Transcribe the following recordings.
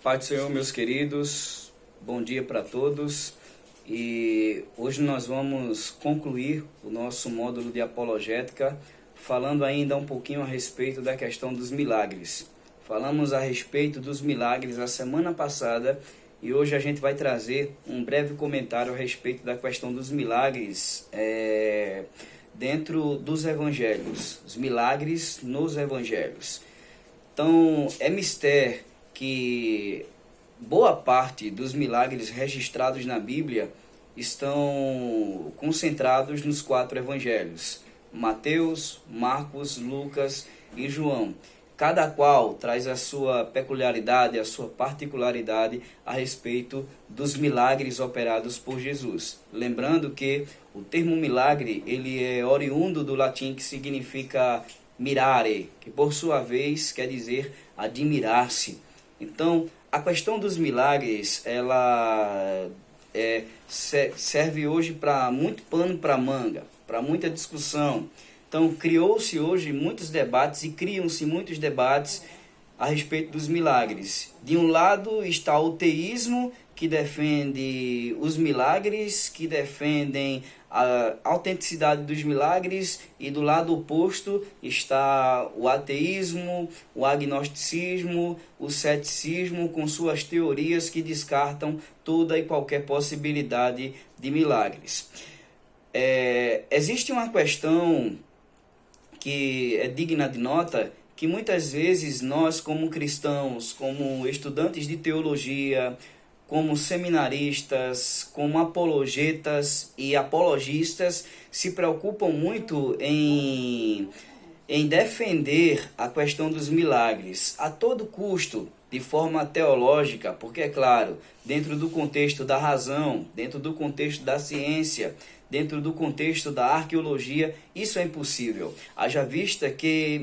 Pai do Senhor, meus queridos, bom dia para todos. E hoje nós vamos concluir o nosso módulo de apologética, falando ainda um pouquinho a respeito da questão dos milagres. Falamos a respeito dos milagres a semana passada e hoje a gente vai trazer um breve comentário a respeito da questão dos milagres dentro dos evangelhos, os milagres nos evangelhos. Então, é mistério que boa parte dos milagres registrados na Bíblia estão concentrados nos 4 evangelhos: Mateus, Marcos, Lucas e João. Cada qual traz a sua peculiaridade, a sua particularidade a respeito dos milagres operados por Jesus. Lembrando que o termo milagre ele é oriundo do latim, que significa mirare, que por sua vez quer dizer admirar-se. Então, a questão dos milagres, ela serve hoje para muito pano para manga, para muita discussão. Então, criou-se hoje muitos debates e criam-se muitos debates a respeito dos milagres. De um lado está o teísmo, que defende os milagres, que defendem a autenticidade dos milagres, e do lado oposto está o ateísmo, o agnosticismo, o ceticismo, com suas teorias que descartam toda e qualquer possibilidade de milagres. Existe uma questão que é digna de nota, que muitas vezes nós, como cristãos, como estudantes de teologia, como seminaristas, como apologetas e apologistas, se preocupam muito em defender a questão dos milagres a todo custo, de forma teológica, porque, é claro, dentro do contexto da razão, dentro do contexto da ciência, dentro do contexto da arqueologia, isso é impossível. Haja vista que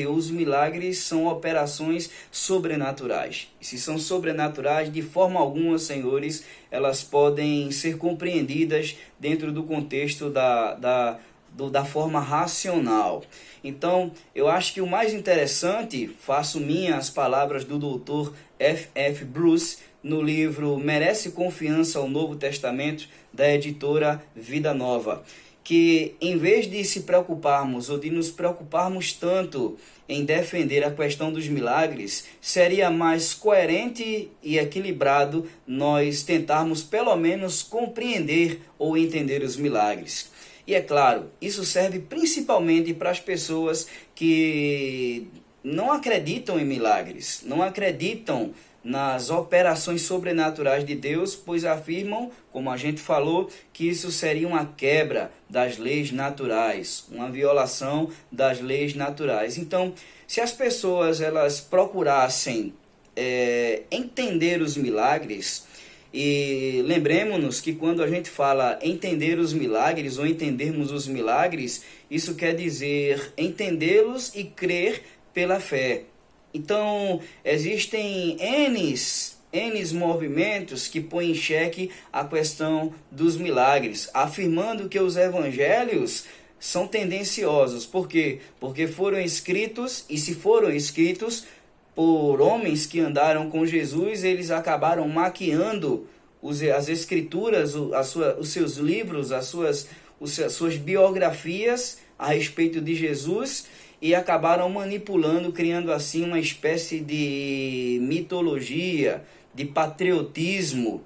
os milagres são operações sobrenaturais. E se são sobrenaturais, de forma alguma, senhores, elas podem ser compreendidas dentro do contexto da forma racional. Então, eu acho que o mais interessante, faço minhas as palavras do Dr. F. Bruce, no livro Merece Confiança ao Novo Testamento, da editora Vida Nova, que em vez de se preocuparmos ou de nos preocuparmos tanto em defender a questão dos milagres, seria mais coerente e equilibrado nós tentarmos pelo menos compreender ou entender os milagres. E é claro, isso serve principalmente para as pessoas que não acreditam em milagres, não acreditam nas operações sobrenaturais de Deus, pois afirmam, como a gente falou, que isso seria uma quebra das leis naturais, uma violação das leis naturais. Então, se as pessoas elas procurassem entender os milagres, e lembremos-nos que quando a gente fala entender os milagres ou entendermos os milagres, isso quer dizer entendê-los e crer pela fé. Então, existem N movimentos que põem em xeque a questão dos milagres, afirmando que os evangelhos são tendenciosos. Por quê? Porque foram escritos, e se foram escritos por homens que andaram com Jesus, eles acabaram maquiando as escrituras, os seus livros, as suas biografias a respeito de Jesus, e acabaram manipulando, criando assim uma espécie de mitologia, de patriotismo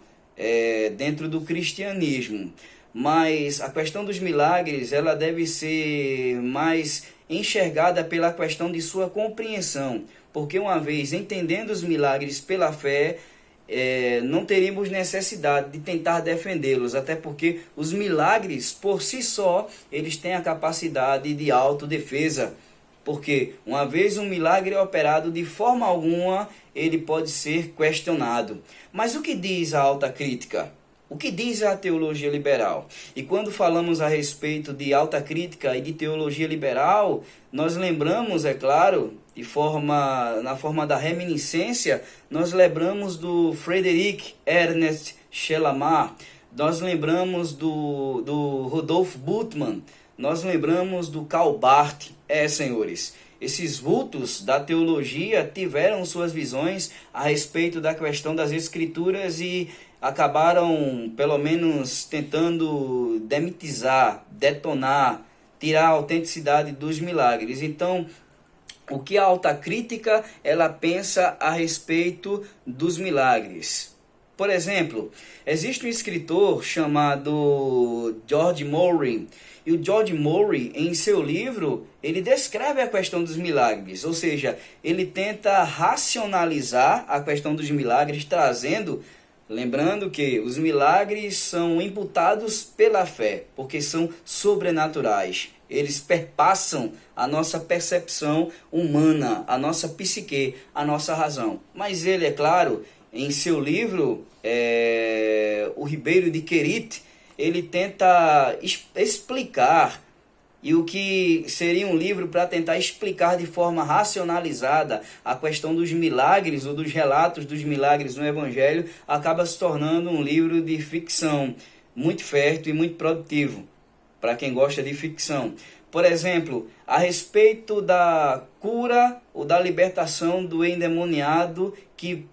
dentro do cristianismo. Mas a questão dos milagres, ela deve ser mais enxergada pela questão de sua compreensão, porque uma vez entendendo os milagres pela fé, não teríamos necessidade de tentar defendê-los, até porque os milagres por si só, eles têm a capacidade de autodefesa. Porque uma vez um milagre é operado, de forma alguma ele pode ser questionado. Mas o que diz a alta crítica? O que diz a teologia liberal? E quando falamos a respeito de alta crítica e de teologia liberal, nós lembramos, é claro, na forma da reminiscência, nós lembramos do Frederic Ernest Schellamar, nós lembramos do Rudolf Bultmann, nós lembramos do Karl Barth. Senhores, esses vultos da teologia tiveram suas visões a respeito da questão das escrituras e acabaram, pelo menos, tentando demitizar, detonar, tirar a autenticidade dos milagres. Então, o que a alta crítica ela pensa a respeito dos milagres? Por exemplo, existe um escritor chamado George Murray, e o George Murray, em seu livro, ele descreve a questão dos milagres, ou seja, ele tenta racionalizar a questão dos milagres, lembrando que os milagres são imputados pela fé, porque são sobrenaturais. Eles perpassam a nossa percepção humana, a nossa psique, a nossa razão. Mas ele, é claro, em seu livro, O Ribeiro de Querite, ele tenta explicar, e o que seria um livro para tentar explicar de forma racionalizada a questão dos milagres ou dos relatos dos milagres no Evangelho, acaba se tornando um livro de ficção muito fértil e muito produtivo para quem gosta de ficção. Por exemplo, a respeito da cura ou da libertação do endemoniado que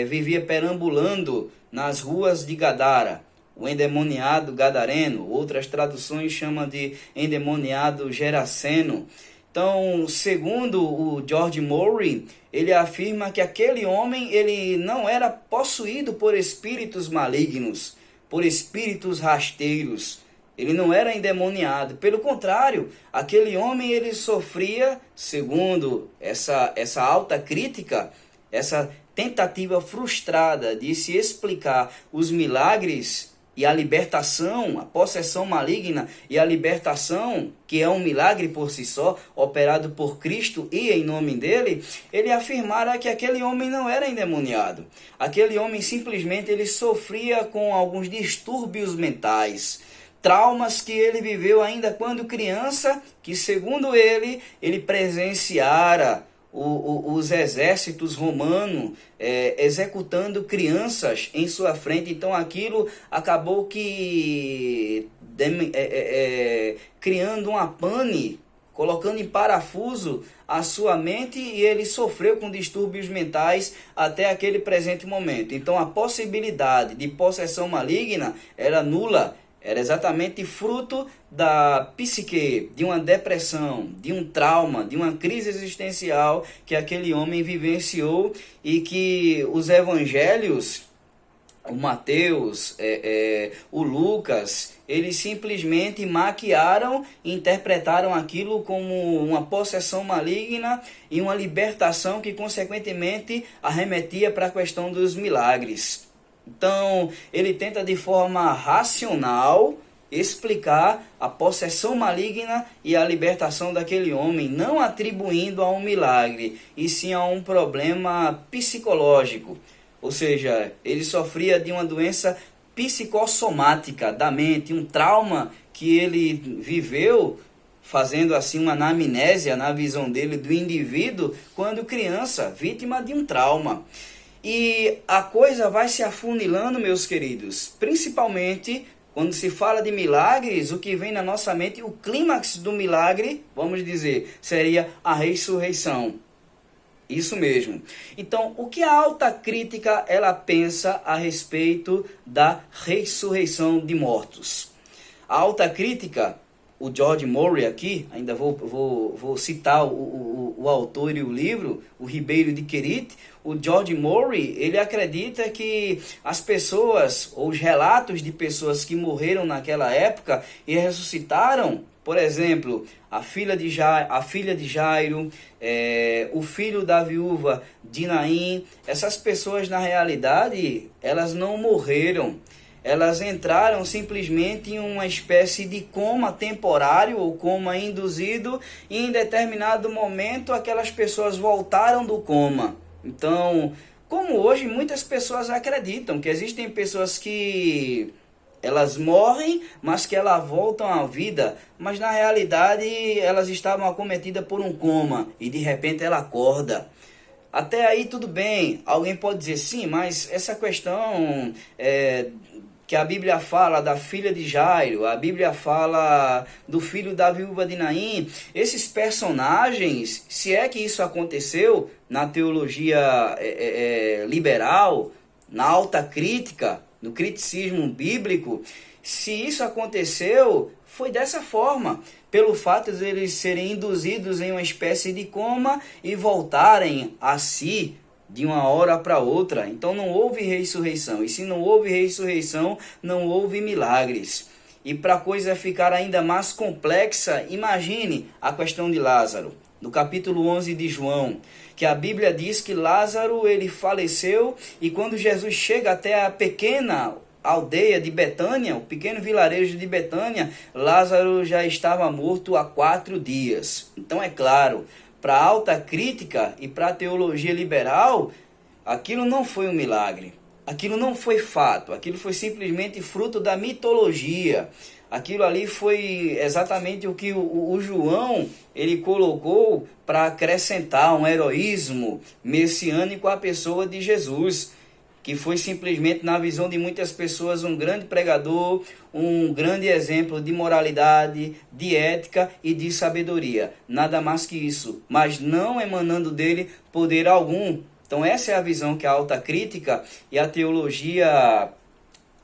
vivia perambulando nas ruas de Gadara. O endemoniado gadareno, outras traduções chamam de endemoniado geraseno. Então, segundo o George Murray, ele afirma que aquele homem ele não era possuído por espíritos malignos, por espíritos rasteiros. Ele não era endemoniado. Pelo contrário, aquele homem ele sofria, segundo essa alta crítica, essa tentativa frustrada de se explicar os milagres e a libertação, a possessão maligna e a libertação, que é um milagre por si só, operado por Cristo e em nome dele, ele afirmara que aquele homem não era endemoniado. Aquele homem simplesmente ele sofria com alguns distúrbios mentais, traumas que ele viveu ainda quando criança, que segundo ele presenciara os exércitos romanos executando crianças em sua frente. Então aquilo acabou que criando uma pane, colocando em parafuso a sua mente, e ele sofreu com distúrbios mentais até aquele presente momento. Então a possibilidade de possessão maligna era nula. Era exatamente fruto da psique, de uma depressão, de um trauma, de uma crise existencial que aquele homem vivenciou, e que os evangelhos, o Mateus, o Lucas, eles simplesmente maquiaram e interpretaram aquilo como uma possessão maligna e uma libertação que consequentemente arremetia para a questão dos milagres. Então, ele tenta de forma racional explicar a possessão maligna e a libertação daquele homem, não atribuindo a um milagre, e sim a um problema psicológico. Ou seja, ele sofria de uma doença psicossomática da mente, um trauma que ele viveu, fazendo assim uma anamnésia na visão dele do indivíduo quando criança, vítima de um trauma. E a coisa vai se afunilando, meus queridos, principalmente quando se fala de milagres. O que vem na nossa mente, o clímax do milagre, vamos dizer, seria a ressurreição. Isso mesmo. Então, o que a alta crítica ela pensa a respeito da ressurreição de mortos? A alta crítica, o George Murray aqui, ainda vou citar o autor e o livro, o Ribeiro de Querite. O George Murray, ele acredita que as pessoas, ou os relatos de pessoas que morreram naquela época e ressuscitaram, por exemplo, a filha de Jairo, o filho da viúva de Naim, essas pessoas na realidade, elas não morreram. Elas entraram simplesmente em uma espécie de coma temporário ou coma induzido, e em determinado momento aquelas pessoas voltaram do coma. Então, como hoje muitas pessoas acreditam que existem pessoas que elas morrem, mas que elas voltam à vida, mas na realidade elas estavam acometidas por um coma e de repente ela acorda. Até aí tudo bem, alguém pode dizer sim, mas essa questão que a Bíblia fala da filha de Jairo, a Bíblia fala do filho da viúva de Naim, esses personagens, se é que isso aconteceu na teologia liberal, na alta crítica, no criticismo bíblico, se isso aconteceu, foi dessa forma, pelo fato de eles serem induzidos em uma espécie de coma e voltarem a si de uma hora para outra. Então não houve ressurreição. E se não houve ressurreição, não houve milagres. E para a coisa ficar ainda mais complexa, imagine a questão de Lázaro, no capítulo 11 de João, que a Bíblia diz que Lázaro ele faleceu, e quando Jesus chega até a pequena aldeia de Betânia, o pequeno vilarejo de Betânia, Lázaro já estava morto há 4 dias. Então é claro, para a alta crítica e para a teologia liberal, aquilo não foi um milagre, aquilo não foi fato, aquilo foi simplesmente fruto da mitologia. Aquilo ali foi exatamente o que o João ele colocou para acrescentar um heroísmo messiânico à pessoa de Jesus, que foi simplesmente, na visão de muitas pessoas, um grande pregador, um grande exemplo de moralidade, de ética e de sabedoria. Nada mais que isso, mas não emanando dele poder algum. Então essa é a visão que a alta crítica e a teologia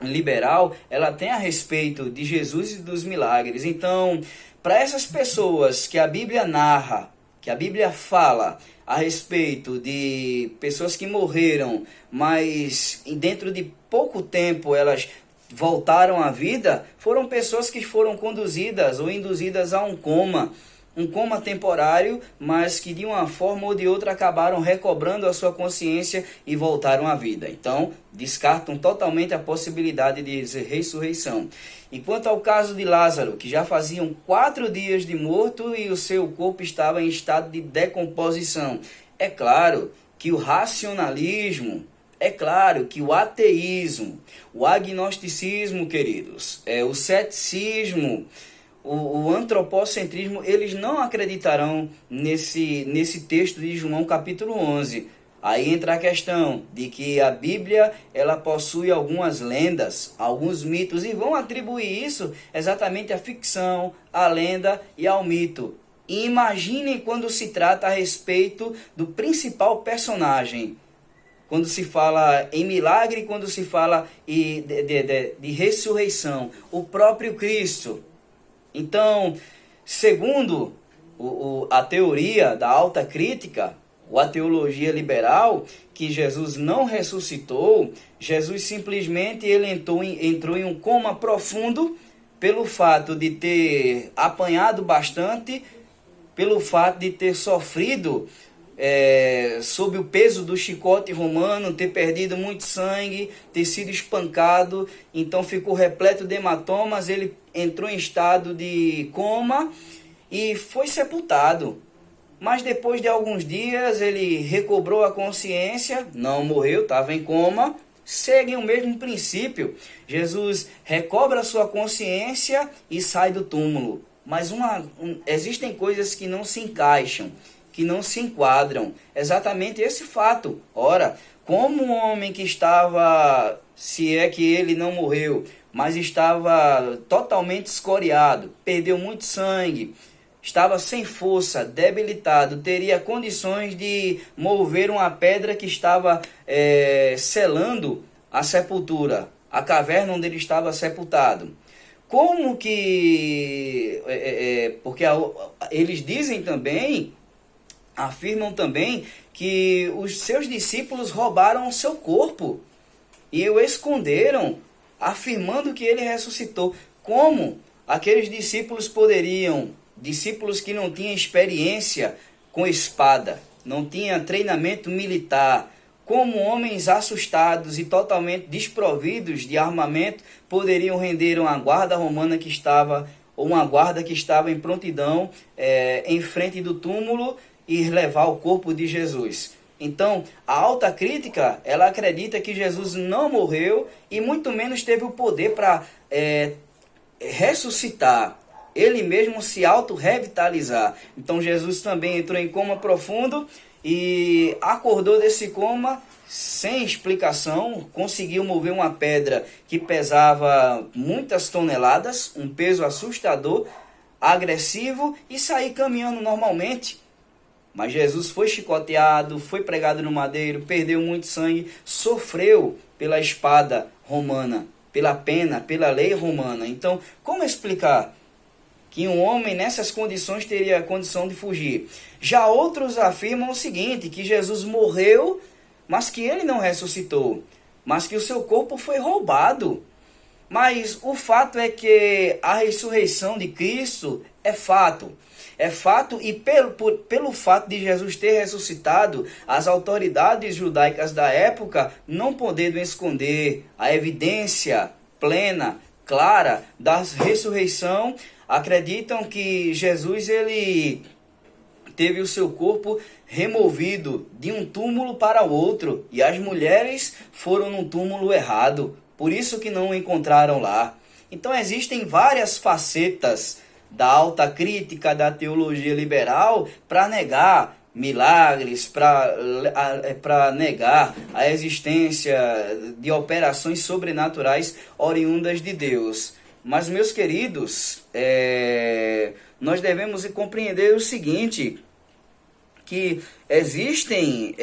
liberal, ela tem a respeito de Jesus e dos milagres. Então, para essas pessoas que a Bíblia narra, que a Bíblia fala a respeito de pessoas que morreram, mas dentro de pouco tempo elas voltaram à vida, foram pessoas que foram conduzidas ou induzidas a um coma temporário, mas que de uma forma ou de outra acabaram recobrando a sua consciência e voltaram à vida. Então, descartam totalmente a possibilidade de ressurreição. E quanto ao caso de Lázaro, que já faziam 4 dias de morto e o seu corpo estava em estado de decomposição, é claro que o racionalismo, é claro que o ateísmo, o agnosticismo, queridos, o ceticismo, o antropocentrismo, eles não acreditarão nesse texto de João capítulo 11. Aí entra a questão de que a Bíblia ela possui algumas lendas, alguns mitos, e vão atribuir isso exatamente à ficção, à lenda e ao mito. E imaginem quando se trata a respeito do principal personagem, quando se fala em milagre, quando se fala de ressurreição, o próprio Cristo. Então, segundo a teoria da alta crítica, ou a teologia liberal, que Jesus não ressuscitou, Jesus simplesmente ele entrou em um coma profundo pelo fato de ter apanhado bastante, pelo fato de ter sofrido sob o peso do chicote romano, ter perdido muito sangue, ter sido espancado, então ficou repleto de hematomas, ele entrou em estado de coma e foi sepultado. Mas depois de alguns dias ele recobrou a consciência, não morreu, estava em coma, segue o mesmo princípio. Jesus recobra a sua consciência e sai do túmulo. Mas existem coisas que não se encaixam, que não se enquadram. Exatamente esse fato. Ora, como um homem que estava, se é que ele não morreu, mas estava totalmente escoriado, perdeu muito sangue, estava sem força, debilitado, teria condições de mover uma pedra que estava selando a sepultura, a caverna onde ele estava sepultado. Como que... porque eles dizem também, afirmam também, que os seus discípulos roubaram o seu corpo e o esconderam, afirmando que ele ressuscitou. Como aqueles discípulos poderiam... Discípulos que não tinham experiência com espada, não tinham treinamento militar, como homens assustados e totalmente desprovidos de armamento, poderiam render uma guarda romana que estava, ou uma guarda que estava em prontidão em frente do túmulo e levar o corpo de Jesus. Então, a alta crítica, ela acredita que Jesus não morreu e muito menos teve o poder para ressuscitar, ele mesmo se auto-revitalizar. Então Jesus também entrou em coma profundo e acordou desse coma sem explicação, conseguiu mover uma pedra que pesava muitas toneladas, um peso assustador, agressivo, e sair caminhando normalmente. Mas Jesus foi chicoteado, foi pregado no madeiro, perdeu muito sangue, sofreu pela espada romana, pela pena, pela lei romana. Então, como explicar que um homem nessas condições teria a condição de fugir? Já outros afirmam o seguinte, que Jesus morreu, mas que ele não ressuscitou, mas que o seu corpo foi roubado. Mas o fato é que a ressurreição de Cristo é fato. É fato, e pelo fato de Jesus ter ressuscitado, as autoridades judaicas da época, não podendo esconder a evidência plena, clara da ressurreição, acreditam que Jesus ele teve o seu corpo removido de um túmulo para o outro, e as mulheres foram no túmulo errado, por isso que não o encontraram lá. Então existem várias facetas da alta crítica da teologia liberal para negar milagres, para negar a existência de operações sobrenaturais oriundas de Deus. Mas, meus queridos, nós devemos compreender o seguinte, que existem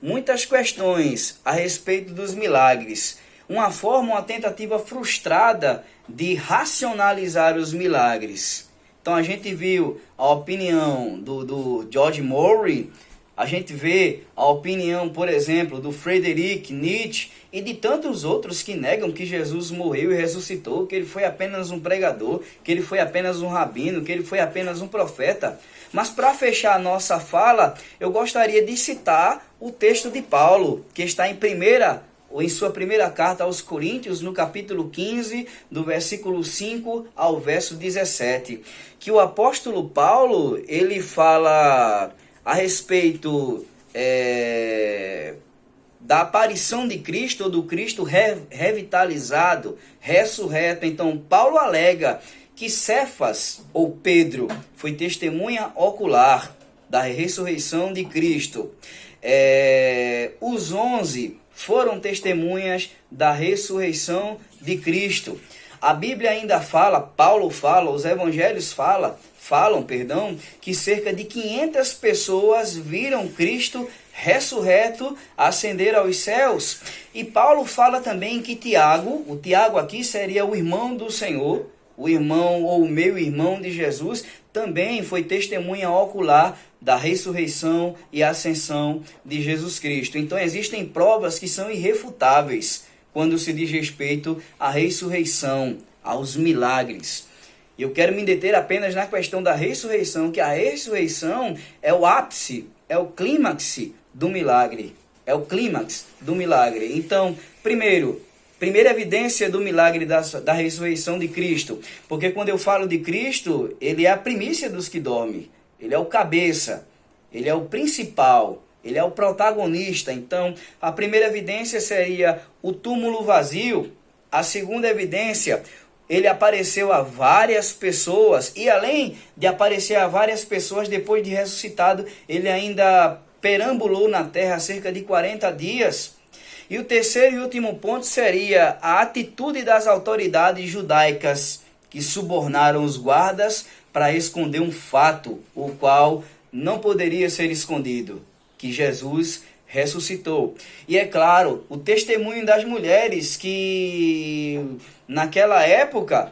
muitas questões a respeito dos milagres. Uma tentativa frustrada de racionalizar os milagres. Então a gente viu a opinião do George Murray, a gente vê a opinião, por exemplo, do Friedrich Nietzsche e de tantos outros que negam que Jesus morreu e ressuscitou, que ele foi apenas um pregador, que ele foi apenas um rabino, que ele foi apenas um profeta. Mas para fechar a nossa fala, eu gostaria de citar o texto de Paulo, que está em sua primeira carta aos Coríntios, no capítulo 15, do versículo 5 ao verso 17, que o apóstolo Paulo, ele fala a respeito da aparição de Cristo, ou do Cristo revitalizado, ressurreto. Então, Paulo alega que Cefas, ou Pedro, foi testemunha ocular da ressurreição de Cristo. Os 11 foram testemunhas da ressurreição de Cristo. A Bíblia ainda fala, Paulo fala, os evangelhos falam, que cerca de 500 pessoas viram Cristo ressurreto ascender aos céus. E Paulo fala também que o Tiago aqui seria o irmão do Senhor, o irmão ou o meio-irmão de Jesus, também foi testemunha ocular da ressurreição e ascensão de Jesus Cristo. Então existem provas que são irrefutáveis quando se diz respeito à ressurreição, aos milagres. Eu quero me deter apenas na questão da ressurreição, que a ressurreição é o ápice, é o clímax do milagre. É o clímax do milagre. Então, primeira evidência do milagre da ressurreição de Cristo. Porque quando eu falo de Cristo, ele é a primícia dos que dormem. Ele é o cabeça, ele é o principal, ele é o protagonista. Então, a primeira evidência seria o túmulo vazio. A segunda evidência, ele apareceu a várias pessoas. E além de aparecer a várias pessoas, depois de ressuscitado, ele ainda perambulou na terra cerca de 40 dias. E o terceiro e último ponto seria a atitude das autoridades judaicas que subornaram os guardas para esconder um fato, o qual não poderia ser escondido, que Jesus ressuscitou. E é claro, o testemunho das mulheres que naquela época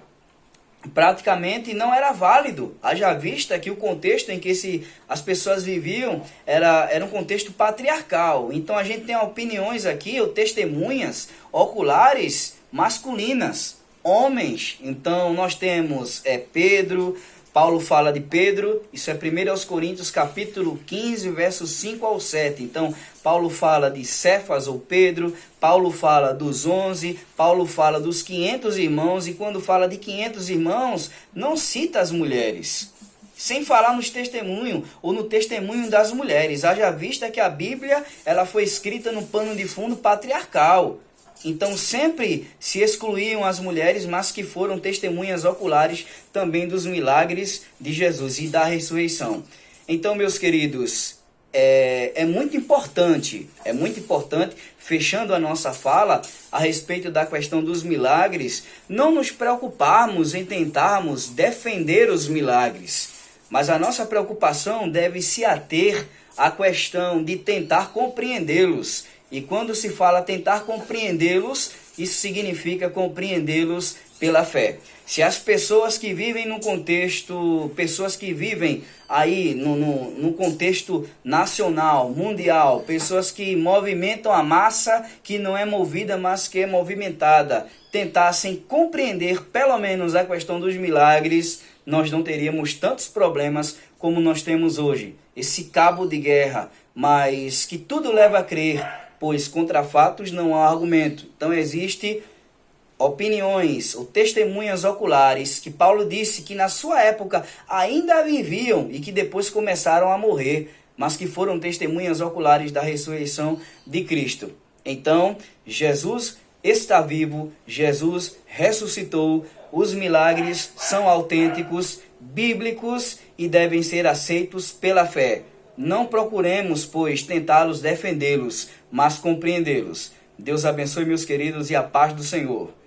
praticamente não era válido, haja vista que o contexto em que as pessoas viviam era um contexto patriarcal. Então a gente tem opiniões aqui, ou testemunhas oculares masculinas, homens. Então nós temos Pedro. Paulo fala de Pedro, isso é 1 aos Coríntios, capítulo 15, versos 5 ao 7. Então, Paulo fala de Cefas ou Pedro, Paulo fala dos 11, Paulo fala dos 500 irmãos, e quando fala de 500 irmãos, não cita as mulheres. Sem falar nos testemunhos, ou no testemunho das mulheres. Haja vista que a Bíblia ela foi escrita no pano de fundo patriarcal. Então sempre se excluíam as mulheres, mas que foram testemunhas oculares também dos milagres de Jesus e da ressurreição. Então, meus queridos, é muito importante, fechando a nossa fala a respeito da questão dos milagres, não nos preocuparmos em tentarmos defender os milagres, mas a nossa preocupação deve se ater à questão de tentar compreendê-los. E quando se fala tentar compreendê-los, isso significa compreendê-los pela fé. Se as pessoas que vivem no contexto, pessoas que vivem aí no contexto nacional, mundial, pessoas que movimentam a massa que não é movida, mas que é movimentada, tentassem compreender pelo menos a questão dos milagres, nós não teríamos tantos problemas como nós temos hoje. Esse cabo de guerra, mas que tudo leva a crer, pois contra fatos não há argumento. Então existe opiniões ou testemunhas oculares que Paulo disse que na sua época ainda viviam e que depois começaram a morrer, mas que foram testemunhas oculares da ressurreição de Cristo. Então, Jesus está vivo, Jesus ressuscitou, os milagres são autênticos, bíblicos e devem ser aceitos pela fé. Não procuremos, pois, tentá-los defendê-los, mas compreendê-los. Deus abençoe, meus queridos, e a paz do Senhor.